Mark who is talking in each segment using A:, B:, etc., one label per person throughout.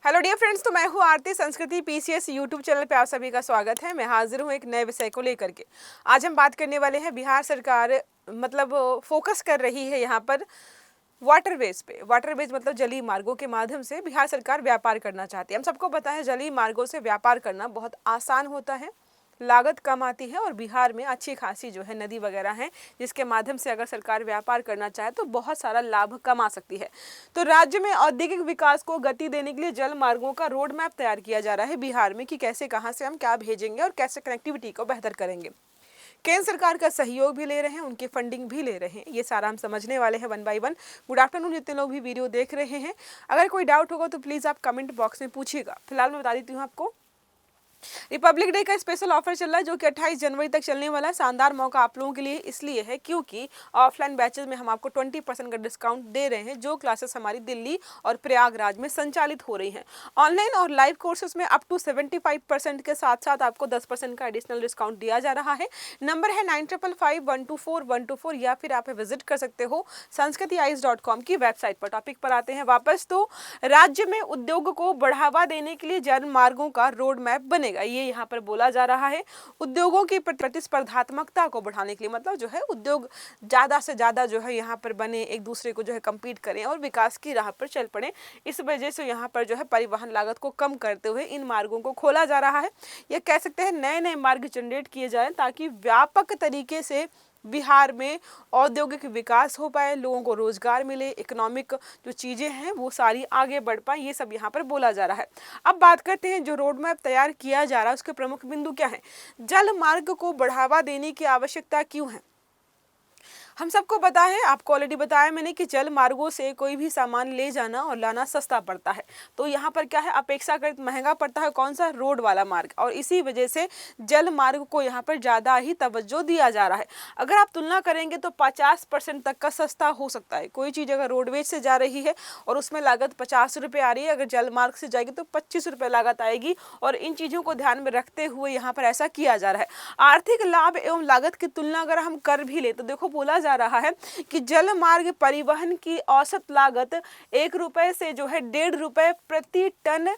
A: Hello dear friends, तो मैं हूँ आरती। संस्कृति पीसीएस यूट्यूब चैनल पे आप सभी का स्वागत है। मैं हाजिर हूँ एक नए विषय को लेकर के। आज हम बात करने वाले हैं बिहार सरकार फोकस कर रही है यहाँ पर वाटरवेज पे। वाटरवेज मतलब जलीय मार्गों के माध्यम से बिहार सरकार व्यापार करना चाहती है। हम सबको पता है जलीय मार्गों से व्यापार करना बहुत आसान होता है, लागत कम आती है और बिहार में अच्छी खासी जो है नदी वगैरह हैं, जिसके माध्यम से अगर सरकार व्यापार करना चाहे तो बहुत सारा लाभ कमा सकती है। तो राज्य में औद्योगिक विकास को गति देने के लिए जल मार्गों का रोड मैप तैयार किया जा रहा है बिहार में, कि कैसे कहाँ से हम क्या भेजेंगे और कैसे कनेक्टिविटी को बेहतर करेंगे। केंद्र सरकार का सहयोग भी ले रहे हैं, उनकी फंडिंग भी ले रहे हैं। ये सारा हम समझने वाले हैं one by one. Good afternoon जितने लोग भी वीडियो देख रहे हैं, अगर कोई डाउट होगा तो प्लीज़ आप कमेंट बॉक्स में पूछिएगा। फिलहाल मैं बता देती हूँ आपको, रिपब्लिक डे का स्पेशल ऑफर चल रहा है जो कि 28 जनवरी तक चलने वाला है। शानदार मौका आप लोगों के लिए इसलिए है क्योंकि ऑफलाइन बैचेस में हम आपको 20% का डिस्काउंट दे रहे हैं, जो क्लासेस हमारी दिल्ली और प्रयागराज में संचालित हो रही हैं। ऑनलाइन और लाइव कोर्सेज में अप टू 75% के साथ साथ आपको 10% का एडिशनल डिस्काउंट दिया जा रहा है। नंबर है 9555124124, या फिर आप विजिट कर सकते हो sanskritiyis.com की वेबसाइट पर। टॉपिक पर आते हैं वापस। तो राज्य में उद्योग को बढ़ावा देने के लिए जल मार्गों का रोड मैप बने, ये यहाँ पर बोला जा रहा है। उद्योगों की प्रतिस्पर्धात्मकता को बढ़ाने के लिए, मतलब जो है उद्योग ज्यादा से ज्यादा जो है यहाँ पर बने, एक दूसरे को जो है कम्पीट करें और विकास की राह पर चल पड़े। इस वजह से यहाँ पर जो है परिवहन लागत को कम करते हुए इन मार्गों को खोला जा रहा है। यह कह सकते हैं नए नए मार्ग जनरेट किए जाएं ताकि व्यापक तरीके से बिहार में औद्योगिक विकास हो पाए, लोगों को रोजगार मिले, इकोनॉमिक जो चीजें हैं वो सारी आगे बढ़ पाए। ये सब यहाँ पर बोला जा रहा है। अब बात करते हैं जो रोड मैप तैयार किया जा रहा है उसके प्रमुख बिंदु क्या है। जल मार्ग को बढ़ावा देने की आवश्यकता क्यों है? हम सबको पता है, आपको ऑलरेडी बताया मैंने कि जल मार्गों से कोई भी सामान ले जाना और लाना सस्ता पड़ता है। तो यहाँ पर क्या है, अपेक्षाकृत महंगा पड़ता है कौन सा, रोड वाला मार्ग, और इसी वजह से जल मार्ग को यहाँ पर ज़्यादा ही तवज्जो दिया जा रहा है। अगर आप तुलना करेंगे तो 50% तक का सस्ता हो सकता है। कोई चीज़ अगर रोडवेज से जा रही है और उसमें लागत 50 रुपये आ रही है, अगर जल मार्ग से जाएगी तो 25 रुपये लागत आएगी। और इन चीज़ों को ध्यान में रखते हुए यहाँ पर ऐसा किया जा रहा है। आर्थिक लाभ एवं लागत की तुलना अगर हम कर भी ले तो देखो बोला जा रहा है कि जल मार्ग परिवहन की औसत लागत 1 रुपए से जो है 1.5 रुपए प्रति टन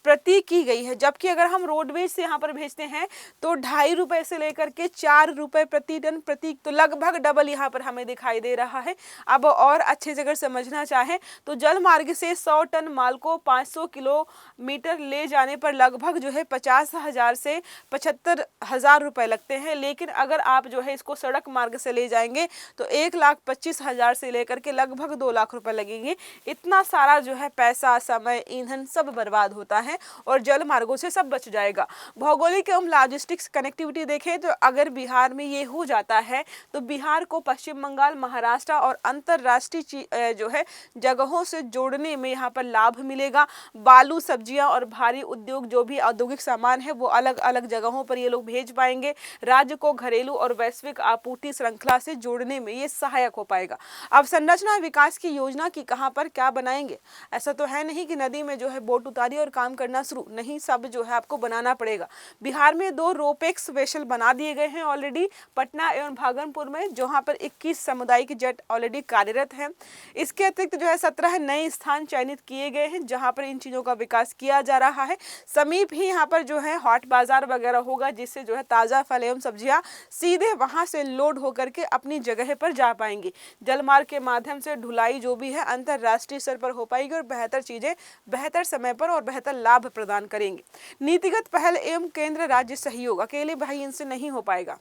A: प्रति की गई है, जबकि अगर हम रोडवेज से यहाँ पर भेजते हैं तो 2.5 रुपए से लेकर के 4 रुपए प्रति टन प्रति, तो लगभग डबल यहाँ पर हमें दिखाई दे रहा है। अब और अच्छे से अगर समझना चाहें तो जल मार्ग से 100 टन माल को 500 किलोमीटर ले जाने पर लगभग जो है 50,000 से 75,000 रुपए लगते हैं। लेकिन अगर आप जो है इसको सड़क मार्ग से ले जाएंगे तो 1,25,000 से लेकर के लगभग 2 लाख रुपए लगेंगे। इतना सारा जो है पैसा, समय, ईंधन सब बर्बाद होता है और जल मार्गों से सब बच जाएगा। भौगोलिक एवं लॉजिस्टिक्स कनेक्टिविटी देखें तो अगर बिहार में ये हो जाता है तो बिहार को पश्चिम बंगाल, महाराष्ट्र और अंतरराष्ट्रीय जो है जगहों से जोड़ने में यहाँ पर लाभ मिलेगा। बालू, सब्जियां और भारी उद्योग, जो भी औद्योगिक सामान है वो अलग अलग जगहों पर ये लोग भेज पाएंगे। राज्य को घरेलू और वैश्विक आपूर्ति श्रृंखला से जोड़ने में ये सहायक हो पाएगा। अब संरचना विकास की योजना की कहाँ पर क्या बनाएंगे? ऐसा तो है नहीं कि नदी में जो है बोट उतारी और काम करना शुरू, नहीं, सब जो है आपको बनाना पड़ेगा। बिहार में 2 रोपेक्स वेसल बना दिए गए हैं ऑलरेडी, पटना एवं भागलपुर में, जहां पर 21 सामुदायिक जेट ऑलरेडी कार्यरत हैं। इसके अतिरिक्त जो है 17 नए स्थान चयनित किए गए हैं जहां पर इन चीजों का विकास किया जा रहा है। समीप ही यहाँ पर जो है हॉट बाजार वगैरह होगा, जिससे जो है ताजा फल एवं सब्जियां सीधे वहां से लोड होकर के अपनी जगह पर जा पाएंगी। जलमार्ग के माध्यम से ढुलाई जो भी है अंतरराष्ट्रीय स्तर पर हो पाएगी और बेहतर चीजें बेहतर समय पर और बेहतर लाभ प्रदान करेंगे। नीतिगत पहल एवं केंद्र राज्य सहयोग, अकेले भाई इनसे नहीं हो पाएगा।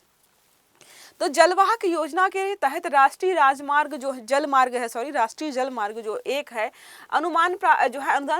A: तो जलवाहक योजना के तहत राष्ट्रीय राजमार्ग जो जल मार्ग है, राष्ट्रीय जल मार्ग जो एक है, अनुदान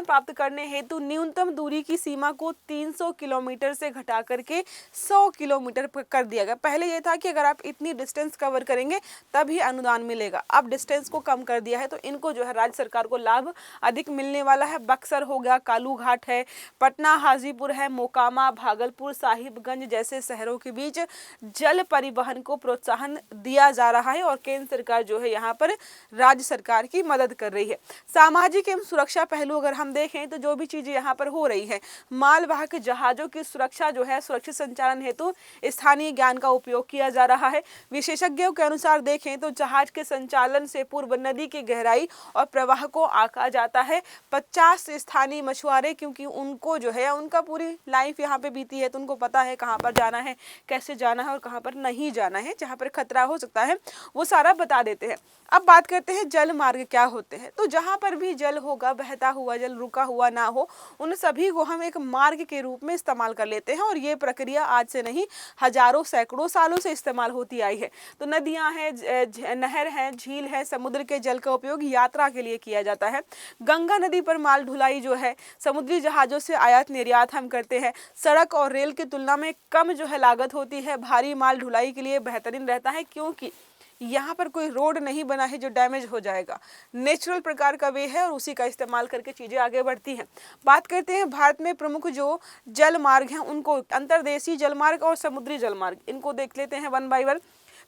A: प्राप्त करने हेतु न्यूनतम दूरी की सीमा को 300 किलोमीटर से घटा करके 100 किलोमीटर कर दिया गया। पहले ये था कि अगर आप इतनी डिस्टेंस कवर करेंगे तभी अनुदान मिलेगा, अब डिस्टेंस को कम कर दिया है, तो इनको जो है राज्य सरकार को लाभ अधिक मिलने वाला है। बक्सर हो गया, कालू घाट है, पटना, हाजीपुर है, मोकामा, भागलपुर, साहिबगंज जैसे शहरों के बीच जल परिवहन को प्रोत्साहन दिया जा रहा है और केंद्र सरकार जो है यहाँ पर राज्य सरकार की मदद कर रही है। सामाजिक एवं सुरक्षा पहलू अगर हम देखें तो जो भी चीजें यहाँ पर हो रही है, मालवाहक जहाजों की सुरक्षा जो है, सुरक्षित संचालन हेतु स्थानीय ज्ञान का उपयोग किया जा रहा है। विशेषज्ञों के अनुसार देखें तो जहाज के संचालन से पूर्व नदी की गहराई और प्रवाह को आंका जाता है। 50 स्थानीय मछुआरे, क्योंकि उनको जो है उनका पूरी लाइफ यहाँ पे बीती है, तो उनको पता है कहाँ पर जाना है, कैसे जाना है और कहाँ पर नहीं जाना है, जहाँ पर खतरा हो सकता है वो सारा बता देते हैं। अब बात करते हैं जल मार्ग क्या होते हैं। तो जहाँ पर भी जल होगा, बहता हुआ जल, रुका हुआ ना हो, उन सभी को हम एक मार्ग के रूप में इस्तेमाल कर लेते हैं और ये प्रक्रिया आज से नहीं, हजारों सैकड़ों सालों से इस्तेमाल होती आई है। तो नदियां हैं, नहर है, झील है, समुद्र के जल का उपयोग यात्रा के लिए किया जाता है। गंगा नदी पर माल ढुलाई जो है, समुद्री जहाजों से आयात निर्यात हम करते हैं। सड़क और रेल की तुलना में कम जो है लागत होती है। भारी माल ढुलाई के लिए बेहतरीन रहता है, क्योंकि यहाँ पर कोई रोड नहीं बना है जो डैमेज हो जाएगा। नेचुरल प्रकार का वे है और उसी का इस्तेमाल करके चीजें आगे बढ़ती हैं। बात करते हैं भारत में प्रमुख जो जल मार्ग हैं उनको, अंतर्देशीय जलमार्ग और समुद्री जलमार्ग, इनको देख लेते हैं वन बाय वन।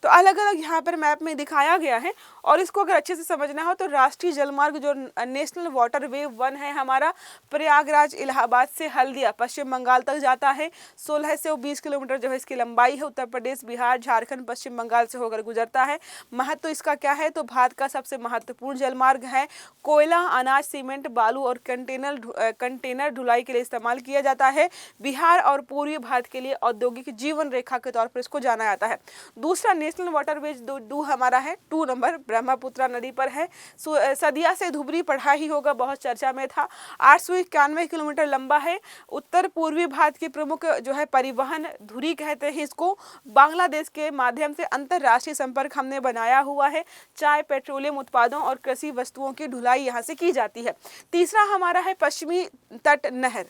A: तो अलग अलग यहाँ पर मैप में दिखाया गया है और इसको अगर अच्छे से समझना हो तो राष्ट्रीय जलमार्ग जो नेशनल वाटर वे 1 है हमारा, प्रयागराज इलाहाबाद से हल्दिया पश्चिम बंगाल तक जाता है। 16 से 20 किलोमीटर जो है इसकी लंबाई है। उत्तर प्रदेश, बिहार, झारखंड, पश्चिम बंगाल से होकर गुजरता है। महत्व इसका क्या है, तो भारत का सबसे महत्वपूर्ण जलमार्ग है। कोयला, अनाज, सीमेंट, बालू और कंटेनर ढुलाई के लिए इस्तेमाल किया जाता है। बिहार और पूर्वी भारत के लिए औद्योगिक जीवन रेखा के तौर पर इसको जाना जाता है। दूसरा नेशनल वाटरवेज 2 हमारा है, 2 नंबर ब्रह्मपुत्र नदी पर है। सदिया से धुबरी पढ़ा ही होगा, बहुत चर्चा में था। 891 किलोमीटर लंबा है। उत्तर पूर्वी भारत की प्रमुख जो है परिवहन धुरी कहते हैं इसको। बांग्लादेश के माध्यम से अंतरराष्ट्रीय संपर्क हमने बनाया हुआ है। चाय, पेट्रोलियम उत्पादों और कृषि वस्तुओं की ढुलाई यहाँ से की जाती है। तीसरा हमारा है पश्चिमी तट नहर,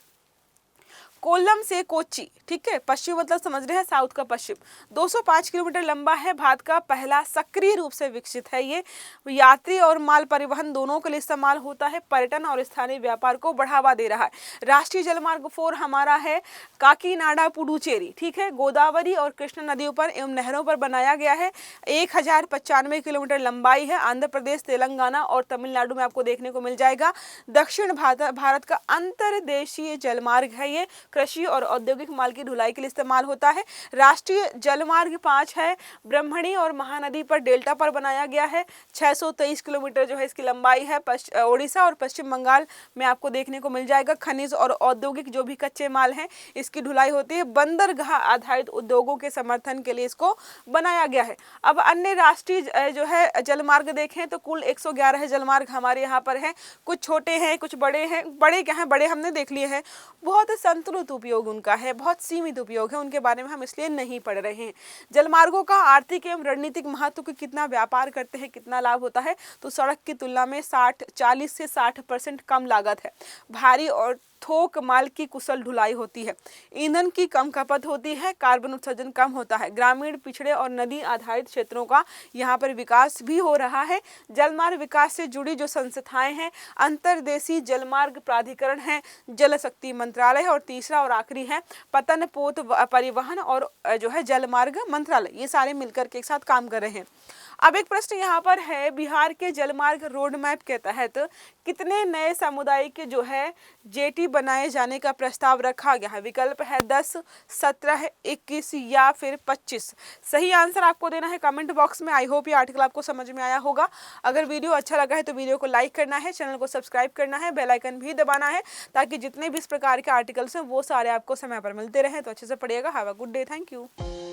A: कोल्लम से कोच्चि, ठीक है, पश्चिम मतलब समझ रहे हैं साउथ का पश्चिम। 205 किलोमीटर लंबा है। भारत का पहला सक्रिय रूप से विकसित है ये। यात्री और माल परिवहन दोनों के लिए इस्तेमाल होता है। पर्यटन और स्थानीय व्यापार को बढ़ावा दे रहा है। राष्ट्रीय जलमार्ग 4 हमारा है काकीनाडा पुडुचेरी, ठीक है, गोदावरी और कृष्णा नदियों पर एवं नहरों पर बनाया गया है। 1095 किलोमीटर लंबाई है। आंध्र प्रदेश, तेलंगाना और तमिलनाडु में आपको देखने को मिल जाएगा। दक्षिण भारत का अंतरदेशीय जलमार्ग है ये। कृषि और औद्योगिक माल की ढुलाई के लिए इस्तेमाल होता है। राष्ट्रीय जलमार्ग 5 है। ब्रह्मणी और महानदी पर डेल्टा पर बनाया गया है। 623 किलोमीटर जो है इसकी लंबाई है। ओडिशा और पश्चिम बंगाल में आपको देखने को मिल जाएगा। खनिज और औद्योगिक जो भी कच्चे माल हैं इसकी ढुलाई होती है। बंदरगाह आधारित उद्योगों के समर्थन के लिए इसको बनाया गया है। अब अन्य राष्ट्रीय जो है जलमार्ग देखें तो कुल 111 जलमार्ग हमारे यहाँ पर है। कुछ छोटे हैं, कुछ बड़े हैं। बड़े क्या हैं, बड़े हमने देख लिए हैं। बहुत संतुलित उपयोग उनका है, बहुत सीमित उपयोग है, उनके बारे में हम इसलिए नहीं पढ़ रहे हैं। जलमार्गों का आर्थिक एवं रणनीतिक महत्व को, कितना व्यापार करते हैं, कितना लाभ होता है, तो सड़क की तुलना में 40 से 60% कम लागत है। भारी और थोक माल की कुशल ढुलाई होती है। ईंधन की कम खपत होती है। कार्बन उत्सर्जन कम होता है। ग्रामीण, पिछड़े और नदी आधारित क्षेत्रों का यहाँ पर विकास भी हो रहा है। जलमार्ग विकास से जुड़ी जो संस्थाएं हैं, अंतर्देशीय जलमार्ग प्राधिकरण है, जल शक्ति मंत्रालय है और तीसरा और आखिरी है पतन पोत परिवहन और जो है जलमार्ग मंत्रालय। ये सारे मिलकर के एक साथ काम कर रहे हैं। अब एक प्रश्न यहाँ पर है, बिहार के जलमार्ग रोड मैप के तहत कितने नए समुदाय के जो है जेटी बनाए जाने का प्रस्ताव रखा गया है? विकल्प है 10, 17, 21 या फिर 25। सही आंसर आपको देना है कमेंट बॉक्स में। आई होप ये आर्टिकल आपको समझ में आया होगा। अगर वीडियो अच्छा लगा है तो वीडियो को लाइक करना है, चैनल को सब्सक्राइब करना है, बेल आइकन भी दबाना है, ताकि जितने भी इस प्रकार के आर्टिकल्स हैं वो सारे आपको समय पर मिलते रहें। तो अच्छे से पढ़िएगा। Have a good day. Thank you.